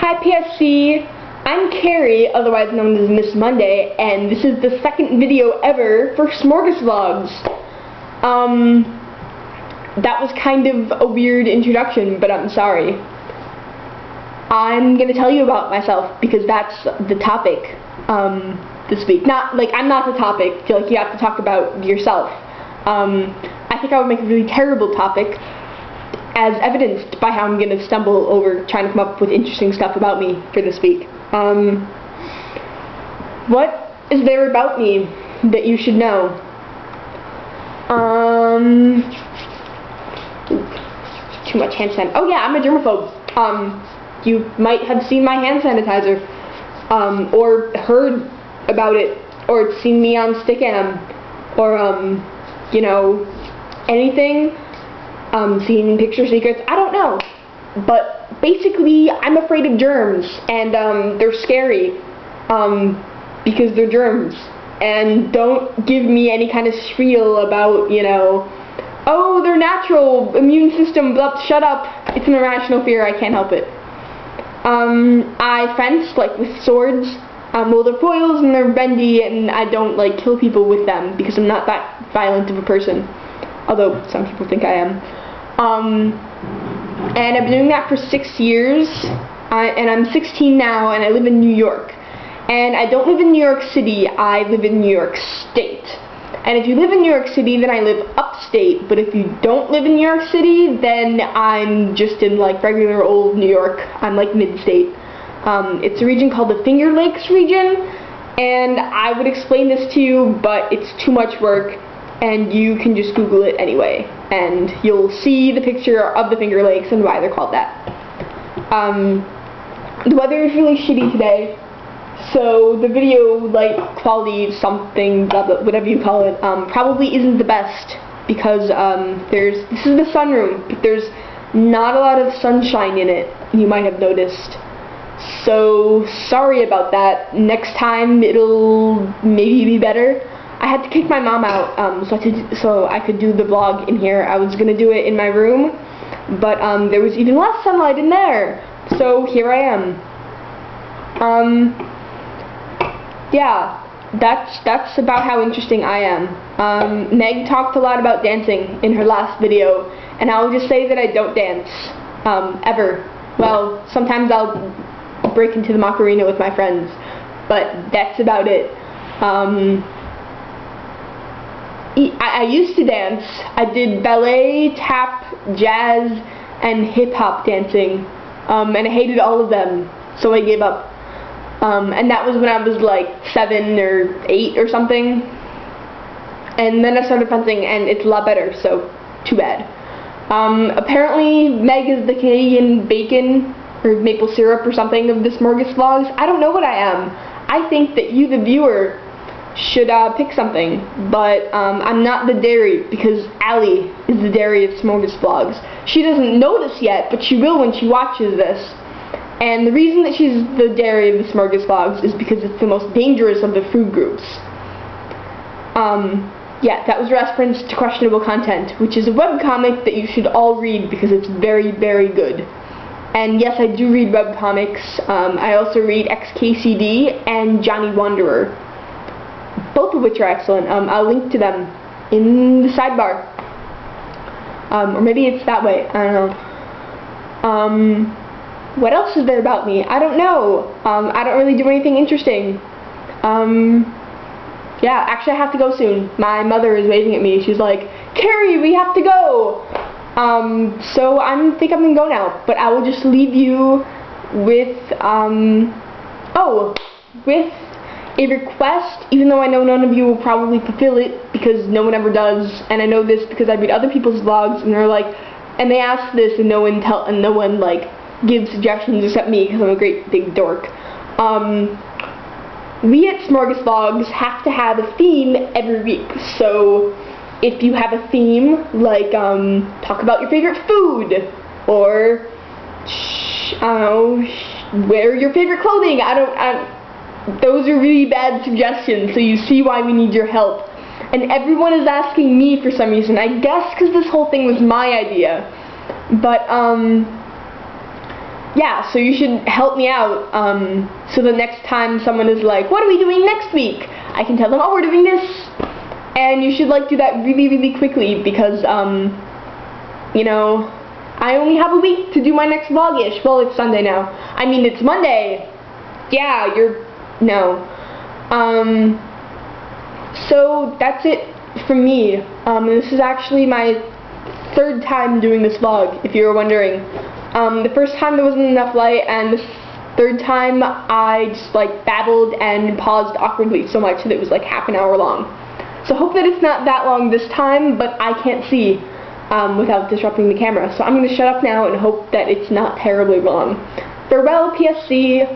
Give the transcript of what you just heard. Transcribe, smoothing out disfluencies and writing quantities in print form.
Hi PSC, I'm Carrie, otherwise known as Miss Monday, and this is the second video ever for Smorgasvlogs. That was kind of a weird introduction, but I'm sorry. I'm gonna tell you about myself because that's the topic this week. Not like I'm not the topic. Like you have to talk about yourself. I think I would make a really terrible topic, as evidenced by how I'm going to stumble over trying to come up with interesting stuff about me for this week. What is there about me that you should know? Too much hand sanitizer. Oh yeah, I'm a germaphobe. You might have seen my hand sanitizer, or heard about it, or seen me on Stickam, or you know, anything. Seen picture secrets, I don't know, but basically I'm afraid of germs, and they're scary, because they're germs, and don't give me any kind of spiel about, you know, oh, they're natural, immune system, blah, shut up, it's an irrational fear, I can't help it. I fence, like, with swords, well, they're foils and they're bendy, and I don't, like, kill people with them, because I'm not that violent of a person. Although some people think I am. And I've been doing that for 6 years, and I'm 16 now, and I live in New York. And I don't live in New York City, I live in New York State. And if you live in New York City, then I live upstate, but if you don't live in New York City, then I'm just in, like, regular old New York. I'm, like, mid-state. It's a region called the Finger Lakes region, and I would explain this to you, but it's too much work. And you can just Google it anyway, and you'll see the picture of the Finger Lakes and why they're called that. The weather is really shitty today, so the video, like, quality, something, blah, blah, whatever you call it, probably isn't the best, because this is the sunroom, but there's not a lot of sunshine in it, you might have noticed. So, sorry about that. Next time it'll maybe be better. I had to kick my mom out so I could do the vlog in here. I was gonna do it in my room, but there was even less sunlight in there. So here I am. Yeah, that's about how interesting I am. Meg talked a lot about dancing in her last video, and I'll just say that I don't dance ever. Well, sometimes I'll break into the Macarena with my friends, but that's about it. I used to dance. I did ballet, tap, jazz, and hip-hop dancing, and I hated all of them, so I gave up. And that was when I was like 7 or 8 or something, and then I started fencing, and it's a lot better, so too bad. Apparently Meg is the Canadian bacon, or maple syrup or something of the Smorgasvlogs. I don't know what I am. I think that you, the viewer, should pick something, but I'm not the dairy, because Allie is the dairy of Smorgasvlogs. She doesn't know this yet, but she will when she watches this. And the reason that she's the dairy of the Smorgasvlogs is because it's the most dangerous of the food groups. Yeah, that was reference to questionable content, which is a webcomic that you should all read because it's very, very good. And yes, I do read webcomics. I also read XKCD and Johnny Wanderer, both of which are excellent. I'll link to them in the sidebar. Or maybe it's that way, I don't know. What else is there about me? I don't know. I don't really do anything interesting. Yeah, actually I have to go soon. My mother is waving at me. She's like, Carrie, we have to go! So I think I'm gonna go now. But I will just leave you with, with a request, even though I know none of you will probably fulfill it, because no one ever does, and I know this because I read other people's vlogs, and they're like, and they ask this, and no one like gives suggestions except me, because I'm a great big dork. We at Smorgasvlogs have to have a theme every week, so if you have a theme, like, talk about your favorite food, or, I don't know, wear your favorite clothing, those are really bad suggestions, so you see why we need your help. And everyone is asking me for some reason, I guess because this whole thing was my idea. But, yeah, so you should help me out, so the next time someone is like, what are we doing next week? I can tell them, oh, we're doing this. And you should like do that really, really quickly because, you know, I only have a week to do my next vlog-ish. Well, it's Sunday now. I mean, it's Monday. Yeah, no. So that's it from me. This is actually my 3rd time doing this vlog, if you were wondering. The first time there wasn't enough light, and the 3rd time I just like babbled and paused awkwardly so much that it was like half an hour long. So hope that it's not that long this time, but I can't see without disrupting the camera. So I'm going to shut up now and hope that it's not terribly long. Farewell, PSC.